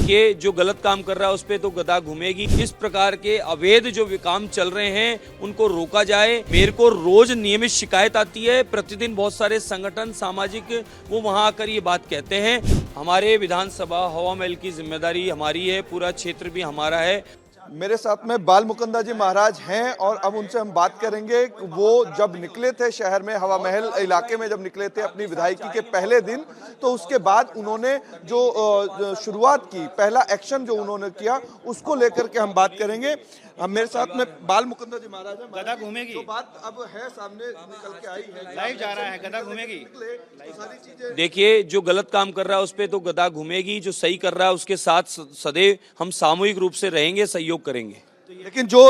देखिए, जो गलत काम कर रहा है उस पे तो गदा घूमेगी। इस प्रकार के अवैध जो काम चल रहे हैं उनको रोका जाए। मेरे को रोज नियमित शिकायत आती है, प्रतिदिन बहुत सारे संगठन सामाजिक वो वहां आकर ये बात कहते हैं। हमारे विधानसभा हवा महल की जिम्मेदारी हमारी है, पूरा क्षेत्र भी हमारा है। मेरे साथ में बाल मुकुंदा जी महाराज हैं और अब उनसे हम बात करेंगे। वो जब निकले थे शहर में, हवा महल इलाके में जब निकले थे अपनी विधायकी के पहले दिन, तो उसके बाद उन्होंने जो शुरुआत की, पहला एक्शन जो उन्होंने किया, उसको लेकर के हम बात करेंगे। हम मेरे साथ में बाल मुकुंदा जी महाराज हैं। गदा घूमेगी, जो बात अब है सामने निकल के आई है, लाइव जा रहा है, गदा घूमेगी। सारी चीजें देखिए, जो गलत काम कर रहा है उस पे तो गदा घूमेगी, जो सही कर रहा है उसके साथ सदैव हम सामूहिक रूप से रहेंगे, सहयोग करेंगे। लेकिन जो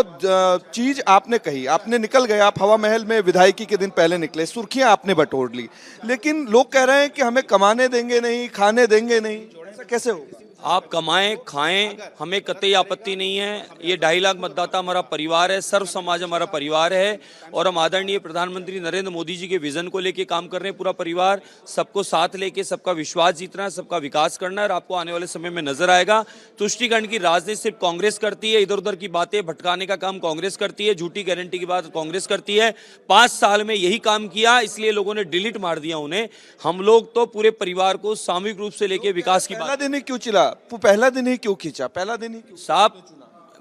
चीज आपने कही, आपने निकल गए, आप हवा महल में विधायकी के दिन पहले निकले, सुर्खियां आपने बटोर ली, लेकिन लोग कह रहे हैं कि हमें कमाने देंगे नहीं, खाने देंगे नहीं। ऐसा कैसे हो? आप कमाएं खाएं, हमें कतई आपत्ति नहीं है। ये 2.5 लाख मतदाता हमारा परिवार है, सर्व समाज हमारा परिवार है और हम आदरणीय प्रधानमंत्री नरेंद्र मोदी जी के विजन को लेके काम कर रहे हैं। पूरा परिवार, सबको साथ लेके सबका विश्वास जीतना है, सबका विकास करना है। और आपको आने वाले समय में नजर आएगा, तुष्टिकरण की राजनीति सिर्फ कांग्रेस करती है, इधर उधर की बातें भटकाने का काम कांग्रेस करती है, झूठी गारंटी की बात कांग्रेस करती है। 5 साल में यही काम किया, इसलिए लोगों ने डिलीट मार दिया उन्हें। हम लोग तो पूरे परिवार को सामूहिक रूप से लेके विकास की पहला दिन ही क्यों चिल्ला? पहला दिन ही क्यों खींचा? पहला दिन ही क्यों? साहब,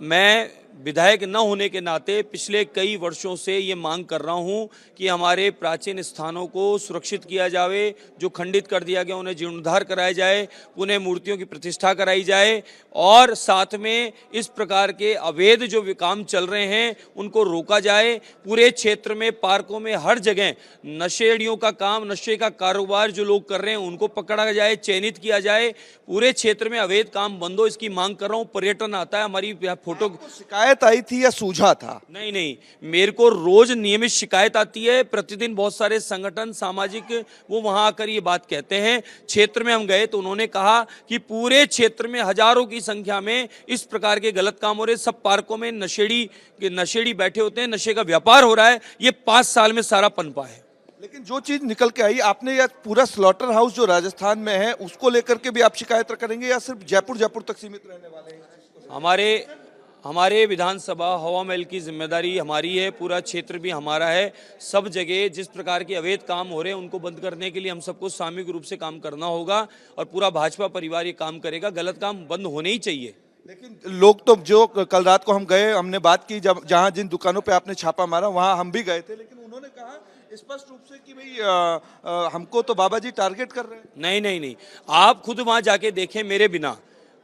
मैं विधायक न होने के नाते पिछले कई वर्षों से ये मांग कर रहा हूं कि हमारे प्राचीन स्थानों को सुरक्षित किया जाए, जो खंडित कर दिया गया उन्हें जीर्णोद्धार कराया जाए, पुनः मूर्तियों की प्रतिष्ठा कराई जाए और साथ में इस प्रकार के अवैध जो काम चल रहे हैं उनको रोका जाए। पूरे क्षेत्र में, पार्कों में, हर जगह नशेड़ियों का काम, नशे का कारोबार जो लोग कर रहे हैं उनको पकड़ा जाए, चयनित किया जाए। पूरे क्षेत्र में अवैध काम बंद हो, इसकी मांग कर रहा हूँ। पर्यटन आता है, हमारी फोटो शिकायत आई थी या सूझा था? नहीं, मेरे को रोज नियमित शिकायत आती है, प्रतिदिन बहुत सारे संगठन सामाजिक वो वहां आकर ये बात कहते हैं। क्षेत्र में हम गए तो उन्होंने कहा कि पूरे क्षेत्र में हजारों की संख्या में इस प्रकार के गलत काम हो रहे, सब पार्कों में नशेड़ी बैठे होते हैं, नशे का व्यापार हो रहा है। ये 5 साल में सारा पनपा है। लेकिन जो चीज निकल के आई, आपने यह पूरा स्लॉटर हाउस जो राजस्थान में है उसको लेकर के भी आप शिकायत करेंगे या सिर्फ जयपुर तक सीमित रहने वाले हैं? हमारे विधानसभा हवा महल की जिम्मेदारी हमारी है, पूरा क्षेत्र भी हमारा है। सब जगह जिस प्रकार के अवैध काम हो रहे हैं उनको बंद करने के लिए हम सबको सामूहिक रूप से काम करना होगा और पूरा भाजपा परिवार ये काम करेगा। गलत काम बंद होने ही चाहिए। लेकिन लोग तो, जो कल रात को हम गए, हमने बात की, जब जहां जिन दुकानों पे आपने छापा मारा वहां हम भी गए थे, लेकिन उन्होंने कहा स्पष्ट रूप से कि भाई हमको तो बाबा जी टारगेट कर रहे हैं। नहीं, आप खुद वहां जाके देखें मेरे बिना।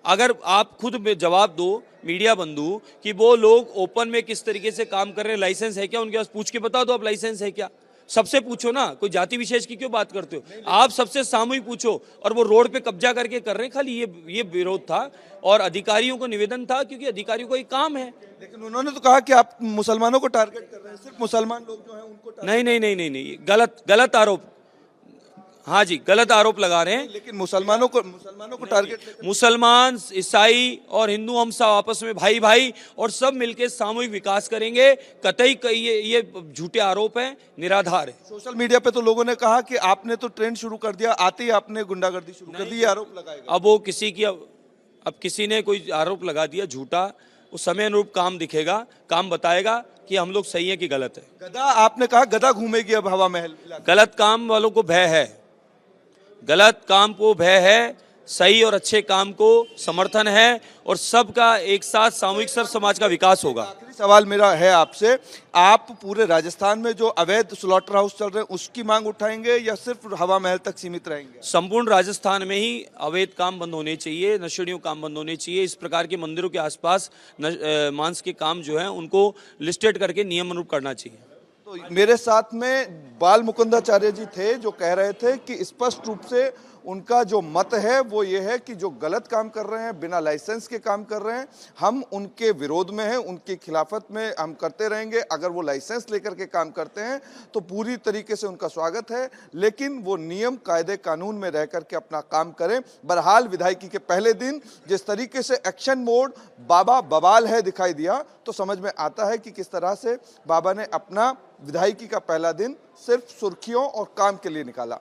अगर आप खुद जवाब दो मीडिया बंधु कि वो लोग ओपन में किस तरीके से काम कर रहे हैं, लाइसेंस है क्या उनके पास, पूछ के बता दो आप लाइसेंस है क्या। सबसे पूछो ना, कोई जाति विशेष की क्यों बात करते हो? आप सबसे सामूहिक पूछो। और वो रोड पे कब्जा करके कर रहे हैं, खाली ये विरोध था और अधिकारियों को निवेदन था, क्योंकि अधिकारियों को एक काम है। लेकिन उन्होंने तो कहा कि आप मुसलमानों को टारगेट कर रहे हैं, सिर्फ मुसलमान लोग जो हैं उनको नहीं, गलत आरोप। हाँ जी, गलत आरोप लगा रहे हैं। लेकिन मुसलमानों को टारगेट, मुसलमान, ईसाई और हिंदू हम सब आपस में भाई और सब मिलके सामूहिक विकास करेंगे। कतई ये झूठे आरोप हैं, निराधार है। सोशल मीडिया पे तो लोगों ने कहा कि आपने तो ट्रेंड शुरू कर दिया, आते ही आपने गुंडागर्दी शुरू कर दी, ये आरोप लगाएगा। अब वो किसी ने कोई आरोप लगा दिया झूठा, उस समय अनुरूप काम दिखेगा, काम बताएगा कि हम लोग सही है कि गलत है। गदा, आपने कहा गदा घूमेगी अब हवा महल। गलत काम वालों को भय है, गलत काम को भय है, सही और अच्छे काम को समर्थन है और सबका एक साथ सामूहिक सर्व समाज का विकास होगा। आखिरी सवाल मेरा है आपसे, आप पूरे राजस्थान में जो अवैध स्लॉटर हाउस चल रहे हैं उसकी मांग उठाएंगे या सिर्फ हवा महल तक सीमित रहेंगे? संपूर्ण राजस्थान में ही अवैध काम बंद होने चाहिए, नशेड़ियों काम बंद होने चाहिए। इस प्रकार के मंदिरों के आसपास मांस के काम जो है उनको लिस्टेड करके नियम अनुरूप करना चाहिए। तो मेरे साथ में बाल मुकुंदाचार्य जी थे जो कह रहे थे कि स्पष्ट रूप से उनका जो मत है वो ये है कि जो गलत काम कर रहे हैं, बिना लाइसेंस के काम कर रहे हैं, हम उनके विरोध में हैं, उनकी खिलाफत में हम करते रहेंगे। अगर वो लाइसेंस लेकर के काम करते हैं तो पूरी तरीके से उनका स्वागत है, लेकिन वो नियम कायदे कानून में रह करके अपना काम करें। बहरहाल विधायकी के पहले दिन जिस तरीके से एक्शन मोड बाबा बवाल है दिखाई दिया, तो समझ में आता है कि किस तरह से बाबा ने अपना विधायकी का पहला दिन सिर्फ सुर्खियों और काम के लिए निकाला।